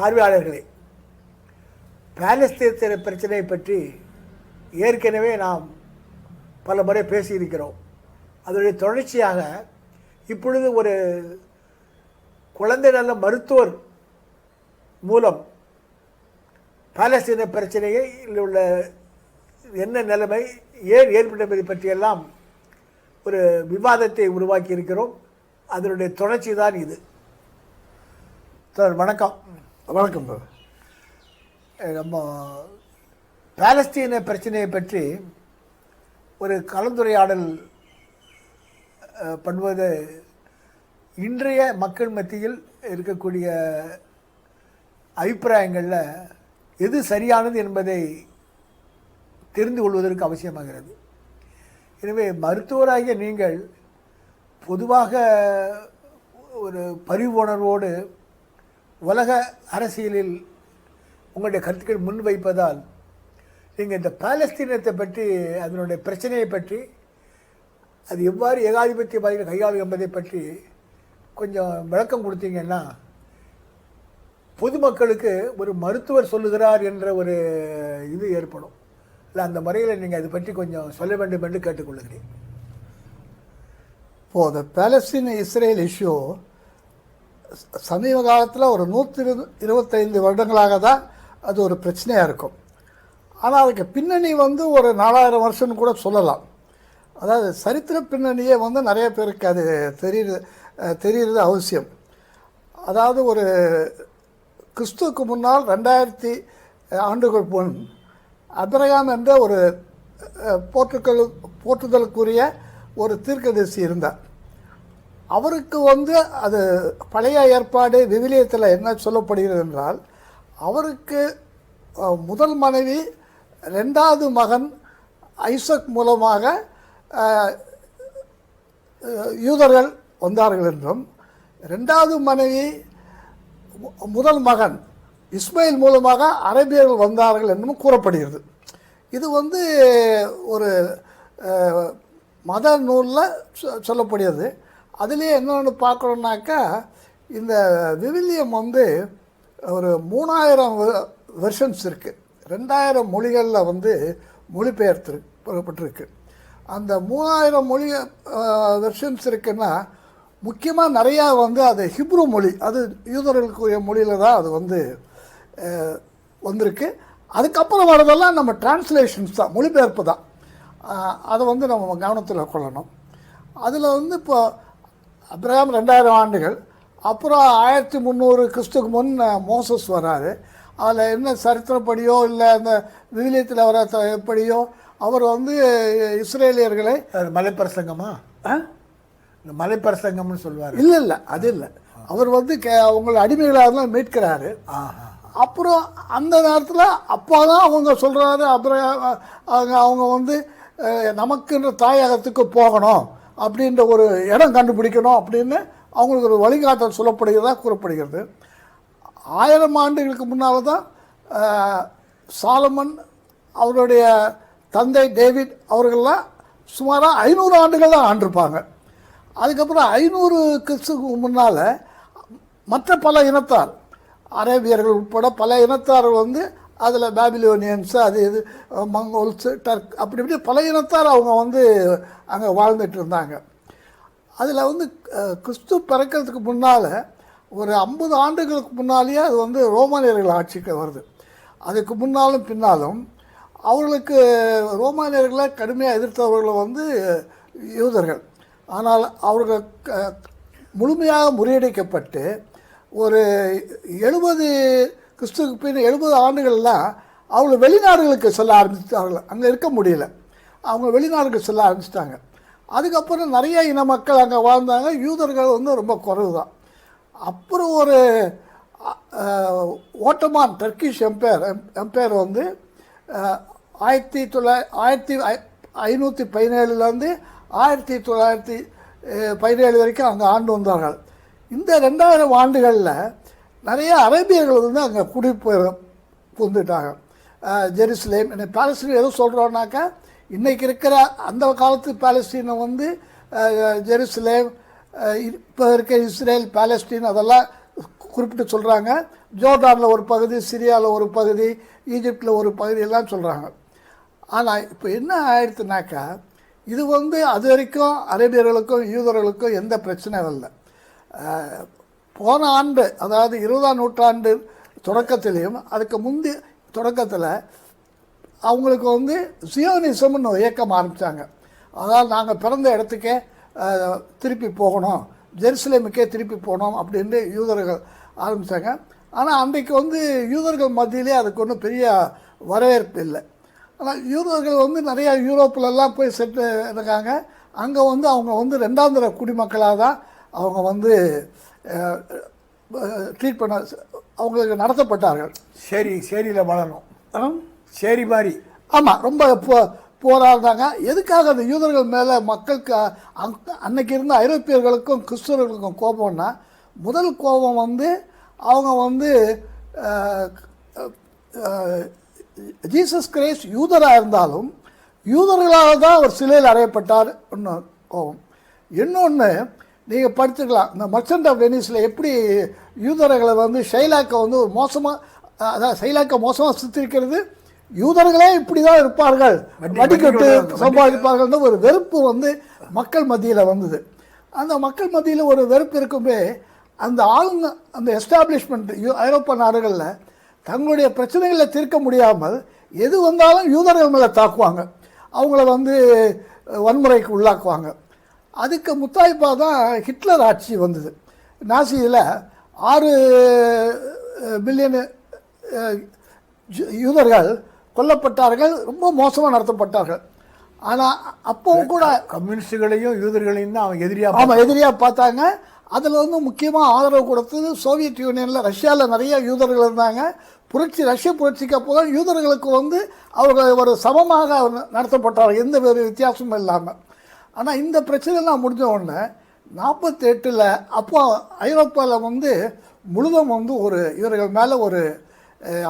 பார்வையாளர்களே, பாலஸ்தீன பிரச்சனை பற்றி ஏற்கனவே நாம் பல முறை பேசியிருக்கிறோம். அதனுடைய தொடர்ச்சியாக இப்பொழுது ஒரு குழந்தை நல மருத்துவர் மூலம் பாலஸ்தீன பிரச்சனையில் உள்ள என்ன நிலைமை, ஏன் ஏற்பட்டதை பற்றியெல்லாம் ஒரு விவாதத்தை உருவாக்கி இருக்கிறோம். அதனுடைய தொடர்ச்சி தான் இது. சார் வணக்கம். வணக்கம். நம்ம பாலஸ்தீன பிரச்சனையை பற்றி ஒரு கலந்துரையாடல் பண்ணுவது இன்றைய மக்கள் மத்தியில் இருக்கக்கூடிய அபிப்பிராயங்களில் எது சரியானது என்பதை தெரிந்து கொள்வதற்கு அவசியமாகிறது. எனவே மருத்துவராகிய நீங்கள் பொதுவாக ஒரு பரிவுணர்வோடு உலக அரசியலில் உங்களுடைய கருத்துக்கள் முன்வைப்பதால் நீங்கள் இந்த பாலஸ்தீனத்தை பற்றி, அதனுடைய பிரச்சனையை பற்றி, அது எவ்வாறு ஏகாதிபத்தியவாதிகள் கையாளும் என்பதை பற்றி கொஞ்சம் விளக்கம் கொடுத்தீங்கன்னா பொதுமக்களுக்கு ஒரு மருத்துவர் சொல்லுகிறார் என்ற ஒரு இது ஏற்படும். இல்லை, அந்த முறையில் நீங்கள் அதை பற்றி கொஞ்சம் சொல்ல வேண்டும் என்று கேட்டுக்கொள்ளுகிறேன். இப்போது இந்த பாலஸ்தீன் இஸ்ரேல் இஷ்யூ சமீப காலத்தில் ஒரு 125 வருடங்களாக தான் அது ஒரு பிரச்சனையாக இருக்கும். ஆனால் அதுக்கு பின்னணி ஒரு 4000 வருஷம்னு கூட சொல்லலாம். அதாவது சரித்திர பின்னணியே நிறைய பேருக்கு அது தெரியுறது அவசியம். அதாவது ஒரு கிறிஸ்துவுக்கு முன்னால் 2000 ஆண்டுகள் முன் அபிரகாம் என்ற ஒரு போற்றுதலுக்குரிய ஒரு தீர்க்கதரிசி இருந்தார். அவருக்கு அது பழைய ஏற்பாடு விவிலியத்தில் என்ன சொல்லப்படுகிறது என்றால், அவருக்கு முதல் மனைவி 2வது மகன் ஐசக் மூலமாக யூதர்கள் வந்தார்கள் என்றும், 2வது மனைவி முதல் மகன் இஸ்மாயில் மூலமாக அரேபியர்கள் வந்தார்கள் என்றும் கூறப்படுகிறது. இது ஒரு மத நூலில் சொல்லப்படுகிறது. அதிலே என்னென்னு பார்க்கணுன்னாக்கா, இந்த விவிலியம் ஒரு 3000 வெர்ஷன்ஸ் இருக்குது. 2000 மொழிகளில் மொழிபெயர்த்துப்பட்டிருக்கு. அந்த 3000 மொழி வெர்ஷன்ஸ் இருக்குன்னா முக்கியமாக நிறையா அது ஹிப்ரு மொழி, அது யூதர்களுக்குரிய மொழியில் தான் அது வந்திருக்கு. அதுக்கப்புறம் வரதெல்லாம் நம்ம டிரான்ஸ்லேஷன்ஸ் தான், மொழிபெயர்ப்பு தான். அதை நம்ம கவனத்தில் கொள்ளணும். அதில் இப்போ அப்ரஹாம் 2000 ஆண்டுகள், அப்புறம் 1300 கிறிஸ்துக்கு முன் மோசஸ் வராரு. அதில் என்ன சரித்திரப்படியோ இல்லை அந்த விவிலியத்தில் வர எப்படியோ அவர் இஸ்ரேலியர்களை மலைப்பிரசங்கமா, இந்த மலைப்பிரசங்கம்னு சொல்லுவார். இல்லை, அது இல்லை. அவர் அவங்களை அடிமைகளாக மீட்கிறாரு. அப்புறம் அந்த நேரத்தில் அப்போ தான் அவங்க சொல்கிறாரு, அவங்க நமக்குன்ற தாயகத்துக்கு போகணும் அப்படின்ற ஒரு இடம் கண்டுபிடிக்கணும் அப்படின்னு அவங்களுக்கு ஒரு வழிகாட்டல் சொல்லப்படுகிறதா கூறப்படுகிறது. 1000 ஆண்டுகளுக்கு முன்னால் தான் சாலமன், அவருடைய தந்தை டேவிட் அவர்கள்லாம் சுமாராக 500 ஆண்டுகள் தான் ஆண்டிருப்பாங்க. அதுக்கப்புறம் 500 கிறிஸ்துக்கு முன்னால் மற்ற பல இனத்தார், அரேபியர்கள் உட்பட பல இனத்தார்கள் அதில் பாபிலோனியன்ஸ், அது இது மங்கோல்ஸு, டர்க், அப்படி இப்படி பல இனத்தார் அவங்க அங்கே வாழ்ந்துட்டு இருந்தாங்க. அதில் கிறிஸ்து பிறக்கிறதுக்கு முன்னால் ஒரு 50 ஆண்டுகளுக்கு முன்னாலேயே அது ரோமானியர்கள் ஆட்சிக்கு வருது. அதுக்கு முன்னாலும் பின்னாலும் அவர்களுக்கு ரோமானியர்களை கடுமையாக எதிர்த்தவர்கள் யூதர்கள். ஆனால் அவர்கள் முழுமையாக முறியடிக்கப்பட்டு ஒரு 70 கிறிஸ்துவுக்கு பின் 70 ஆண்டுகள்லாம் அவங்க வெளிநாடுகளுக்கு செல்ல ஆரம்பித்தார்கள். அங்கே இருக்க முடியல, அவங்க வெளிநாடுகளுக்கு செல்ல ஆரம்பிச்சிட்டாங்க. அதுக்கப்புறம் நிறைய இன மக்கள் அங்கே வாழ்ந்தாங்க. யூதர்கள் ரொம்ப குறைவு தான். அப்புறம் ஒரு ஓட்டமான் டர்க்கிஷ் எம்பையர் 1517 1917 வரைக்கும் அங்கே ஆண்டு வந்தார்கள். இந்த 2000 ஆண்டுகளில் நிறைய அரேபியர்கள் அங்கே புகுந்துட்டாங்க. ஜெருசலேம், பாலஸ்தீன் எதுவும் சொல்கிறோன்னாக்கா, இன்றைக்கி இருக்கிற அந்த காலத்து பாலஸ்தீனை ஜெருசலேம், இப்போ இருக்க இஸ்ரேல், பாலஸ்தீன் அதெல்லாம் குறிப்பிட்டு சொல்கிறாங்க. ஜோர்டானில் ஒரு பகுதி, சிரியாவில் ஒரு பகுதி, ஈஜிப்டில் ஒரு பகுதி எல்லாம் சொல்கிறாங்க. ஆனால் இப்போ என்ன ஆயிடுச்சுனாக்கா, இது வந்து அது வரைக்கும் அரேபியர்களுக்கும் யூதர்களுக்கும் எந்த பிரச்சனையும் இல்லை. போன ஆண்டு, அதாவது 20ஆம் நூற்றாண்டு தொடக்கத்திலையும் அதுக்கு முந்தி தொடக்கத்தில் அவங்களுக்கு வந்து சியோனிசம்னு ஒரு இயக்கம் ஆரம்பித்தாங்க. அதாவது நாங்கள் பிறந்த இடத்துக்கே திருப்பி போகணும், ஜெருசலேமுக்கே திருப்பி போகணும் அப்படின்ட்டு யூதர்கள் ஆரம்பித்தாங்க. ஆனால் அன்றைக்கு வந்து யூதர்கள் மத்தியிலே அதுக்கு ஒன்றும் பெரிய வரவேற்பு இல்லை. ஆனால் யூதர்கள் வந்து நிறையா யூரோப்பிலெல்லாம் போய் செட்டு இருக்காங்க. அங்கே வந்து அவங்க வந்து ரெண்டாந்திர குடிமக்களாக தான் அவங்க வந்து ட்ரீட் பண்ண அவங்களுக்கு நடத்தப்பட்டார்கள். சேரியில் வளரணும், சேரி மாதிரி. ஆமாம், ரொம்ப போராடினாங்க. எதுக்காக அந்த யூதர்கள் மேலே மக்களுக்கு அன்னைக்கு இருந்த ஐரோப்பியர்களுக்கும் கிறிஸ்தவர்களுக்கும் கோபம்னா, முதல் கோபம் வந்து அவங்க வந்து ஜீசஸ் கிரைஸ்ட் யூதராக இருந்தாலும் யூதர்களால் தான் அவர் சிலையில் அறையப்பட்டார் ஒன்று கோபம். இன்னொன்று நீங்கள் படிச்சுக்கலாம், இந்த மர்ச்சன்ட் ஆஃப் வெனிஸில் எப்படி யூதர்களை வந்து ஷைலாக்கை வந்து ஒரு மோசமாக, அதாவது ஷைலாக்கை மோசமாக சித்தரிக்கிறது, யூதர்களே இப்படி தான் இருப்பார்கள், வடிகட்டு சம்பாதிப்பார்கள்னு ஒரு வெறுப்பு வந்து மக்கள் மத்தியில் வந்தது. அந்த மக்கள் மத்தியில் ஒரு வெறுப்பு இருக்குமே, அந்த ஆளுங்க, அந்த எஸ்டாப்ளிஷ்மெண்ட் ஐரோப்பா நாடுகளில் தங்களுடைய பிரச்சனைகளை தீர்க்க முடியாமல் எது வந்தாலும் யூதர்கள் மேலே தாக்குவாங்க, அவங்கள வந்து வன்முறைக்கு உள்ளாக்குவாங்க. அதுக்கு முத்தாய்ப்பாக தான் ஹிட்லர் ஆட்சி வந்தது. நாசியில் 6 மில்லியன் யூதர்கள் கொல்லப்பட்டார்கள், ரொம்ப மோசமாக நடத்தப்பட்டார்கள். ஆனால் அப்பவும் கூட கம்யூனிஸ்டுகளையும் யூதர்களையும் தான் அவங்க எதிரியாக பார்த்தாங்க. அதில் வந்து முக்கியமாக ஆதரவு கொடுத்தது சோவியத் யூனியனில், ரஷ்யாவில் நிறைய யூதர்கள் இருந்தாங்க. ரஷ்ய புரட்சிக்கு அப்போ தான் யூதர்களுக்கு வந்து அவர்கள் ஒரு சமமாக நடத்தப்பட்டார்கள், எந்த ஒரு வித்தியாசமும் இல்லாமல். ஆனால் இந்த பிரச்சனைலாம் முடிஞ்ச உடனே 48 அப்போ ஐரோப்பாவில் வந்து முழுதும் வந்து ஒரு இவர்கள் மேலே ஒரு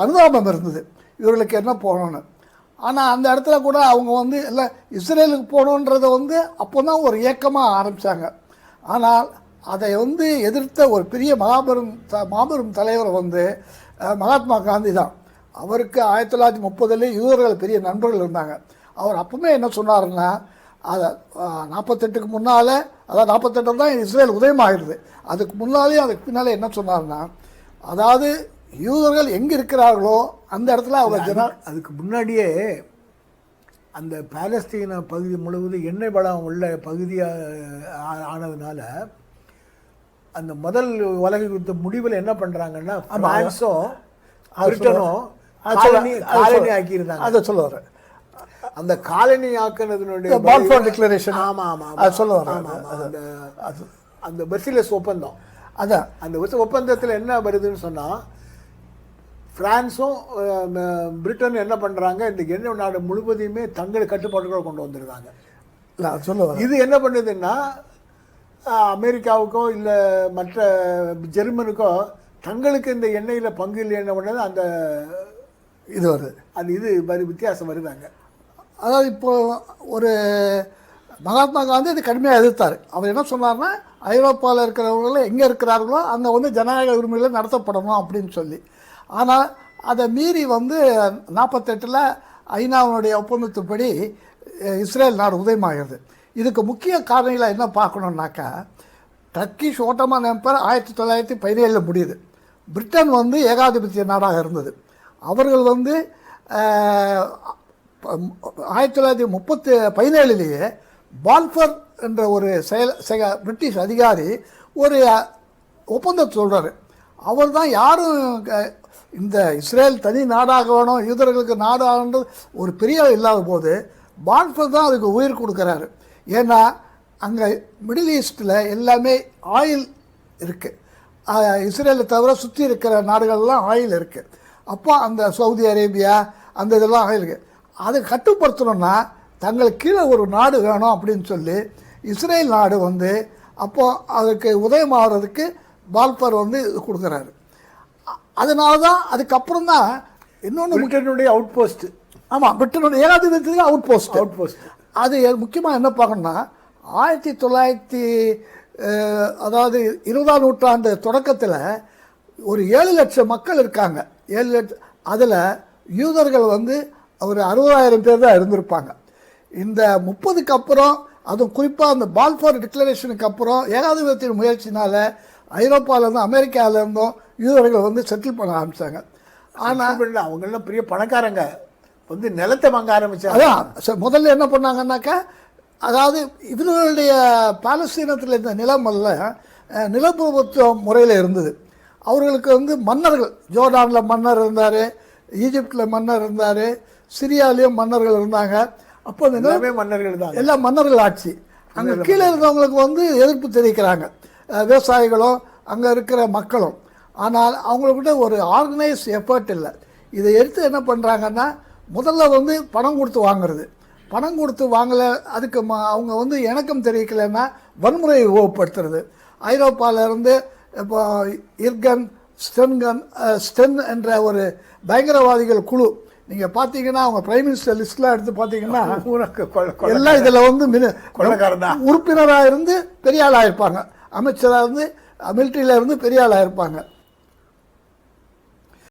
அனுதாபம் இருந்தது, இவர்களுக்கு என்ன போகணுன்னு. ஆனால் அந்த இடத்துல கூட அவங்க வந்து இல்லை இஸ்ரேலுக்கு போகணுன்றதை வந்து அப்போ தான் ஒரு இயக்கமாக ஆரம்பித்தாங்க. ஆனால் அதை வந்து எதிர்த்த ஒரு பெரிய மாபெரும் தலைவர் வந்து மகாத்மா காந்தி தான். அவருக்கு 1930 யூதர்கள் பெரிய நண்பர்கள் இருந்தாங்க. அவர் அப்பவுமே என்ன சொன்னாருன்னா, அதை 48க்கு முன்னால், அதாவது 48 தான் இஸ்ரேல் உதயமாகிடுது, அதுக்கு முன்னாலே அதுக்கு பின்னாலே என்ன சொன்னார்னா, அதாவது யூதர்கள் எங்கே இருக்கிறார்களோ அந்த இடத்துல அவங்க அதுக்கு முன்னாடியே அந்த பாலஸ்தீன பகுதி முழுவதும் எண்ணெய் வளம் உள்ள பகுதியாக ஆனதுனால அந்த முதல் உலக யுத்த முடிவில் என்ன பண்ணுறாங்கன்னா, பிரான்ஸும் பிரிட்டனும் காலனி ஆக்கியிருந்தாங்க. அதை சொல்ல வரேன், அந்த காலனி ஆக்கினதுனுடைய பால்ஃபோர் டிக்ளரேஷன். அது சொல்ல வரேன், அந்த பெர்சிலஸ் ஒப்பந்தம். அதான் அந்த ஒப்பந்தத்தில் என்ன வருதுன்னு சொன்னால், பிரான்ஸும் பிரிட்டனும் என்ன பண்ணுறாங்க, இந்த எண்ணெய் நாடு முழுவதையுமே தங்கள் கட்டுப்பாட்டுகளை கொண்டு வந்துருந்தாங்க. சொல்ல இது என்ன பண்ணுதுன்னா, அமெரிக்காவுக்கோ இல்லை மற்ற ஜெர்மனுக்கோ தங்களுக்கு இந்த எண்ணெயில் பங்கு இல்லை, என்ன பண்ணது அந்த இது வருது, அது வித்தியாசம் வருதாங்க. அதாவது இப்போ ஒரு மகாத்மா காந்தி இது கடுமையாக எதிர்த்தார். அவர் என்ன சொன்னார்னா, ஐரோப்பாவில் இருக்கிறவங்களும் எங்கே இருக்கிறார்களோ அங்கே வந்து ஜனநாயக உரிமைகள் நடத்தப்படணும் அப்படின்னு சொல்லி. ஆனால் அதை மீறி வந்து 48 ஐநாவுடைய ஒப்பந்தத்துப்படி இஸ்ரேல் நாடு உதயமாகிறது. இதுக்கு முக்கிய காரணிகளை என்ன பார்க்கணுன்னாக்கா, டர்க்கிஷ் ஓட்டமான் எம்பையர் 1917 முடியுது. பிரிட்டன் வந்து ஏகாதிபத்திய நாடாக இருந்தது. அவர்கள் வந்து 1917 பால்ஃபர் என்ற ஒரு பிரிட்டிஷ் அதிகாரி ஒரு ஒப்பந்தத்தை சொல்கிறார். அவர் தான் யாரும் இந்த இஸ்ரேல் தனி நாடாக வேணும், யூதர்களுக்கு நாடு ஆகன்றது ஒரு பெரிய இல்லாத போது பால்ஃபர் தான் அதுக்கு உயிர் கொடுக்குறாரு. ஏன்னா அங்கே மிடில் ஈஸ்ட்டில் எல்லாமே ஆயில் இருக்குது, இஸ்ரேலை தவிர சுற்றி இருக்கிற நாடுகள்லாம் ஆயில் இருக்குது. அப்போ அந்த சவுதி அரேபியா அந்த இதெல்லாம் ஆயில் இருக்குது. அதை கட்டுப்படுத்தணும்னா தங்களுக்கு கீழே ஒரு நாடு வேணும் அப்படின்னு சொல்லி இஸ்ரேல் நாடு வந்து அப்போது அதுக்கு உதயமாகிறதுக்கு பால்ஃபர் வந்து கொடுக்குறாரு. அதனால தான் அதுக்கப்புறம் தான் இன்னொன்று பிரிட்டனுடைய அவுட் போஸ்ட்டு. ஆமாம், பிரிட்டனுடைய ஏகாதிபத்தியத்துக்கு அவுட் போஸ்ட். அது முக்கியமாக என்ன பார்க்கணுன்னா, 1900 அதாவது 20ஆம் நூற்றாண்டு தொடக்கத்தில் ஒரு 7 லட்சம் மக்கள் இருக்காங்க. 7 லட்சம், அதில் யூதர்கள் வந்து ஒரு 60,000 பேர் தான் இருந்திருப்பாங்க. இந்த 30க்கு அப்புறம், அதுவும் குறிப்பாக அந்த பால்ஃபோர் டிக்ளரேஷனுக்கு அப்புறம் ஏகாதிபத்திய முயற்சினால் ஐரோப்பாவிலேருந்தும் அமெரிக்காவிலேருந்தும் யூதர்கள் வந்து செட்டில் பண்ண ஆரம்பித்தாங்க. ஆனால் அவங்கெல்லாம் பெரிய பணக்காரங்க வந்து நிலத்தை வாங்க ஆரம்பித்தாங்க. அதான் முதல்ல என்ன பண்ணாங்கன்னாக்கா, அதாவது இவர்களுடைய பாலஸ்தீனத்தில் இருந்த நிலம் அல்ல, நிலப்பிரபுத்துவ முறையில் இருந்தது. அவர்களுக்கு வந்து மன்னர்கள், ஜோர்டானில் மன்னர் இருந்தார், ஈஜிப்டில் மன்னர் இருந்தார், சிரியாலேயும் மன்னர்கள் இருந்தாங்க. அப்போ அந்த எல்லாமே மன்னர்கள் தான், எல்லாம் மன்னர்கள் ஆட்சி. அங்கே கீழே இருந்தவங்களுக்கு வந்து எதிர்ப்பு தெரிவிக்கிறாங்க, விவசாயிகளும் அங்கே இருக்கிற மக்களும். ஆனால் அவங்கக்கிட்ட ஒரு ஆர்கனைஸ் எஃபர்ட் இல்லை. இதை எடுத்து என்ன பண்ணுறாங்கன்னா, முதல்ல வந்து பணம் கொடுத்து வாங்குறது. பணம் கொடுத்து வாங்கலை, அதுக்கு அவங்க வந்து இணக்கம் தெரிவிக்கலைன்னா வன்முறையை உபயோகப்படுத்துறது. ஐரோப்பாவிலேருந்து இப்போ இர்கன் ஸ்டென் என்ற ஒரு பயங்கரவாதிகள் குழு, நீங்கள் பார்த்தீங்கன்னா அவங்க பிரைம் மினிஸ்டர் லிஸ்ட்லாம் எடுத்து பார்த்தீங்கன்னா எல்லாம் இதில் வந்து உறுப்பினராக இருந்து பெரிய ஆளாக இருப்பாங்க, அமைச்சராக இருந்து மிலிட்ரியில் இருந்து பெரிய ஆளாக இருப்பாங்க.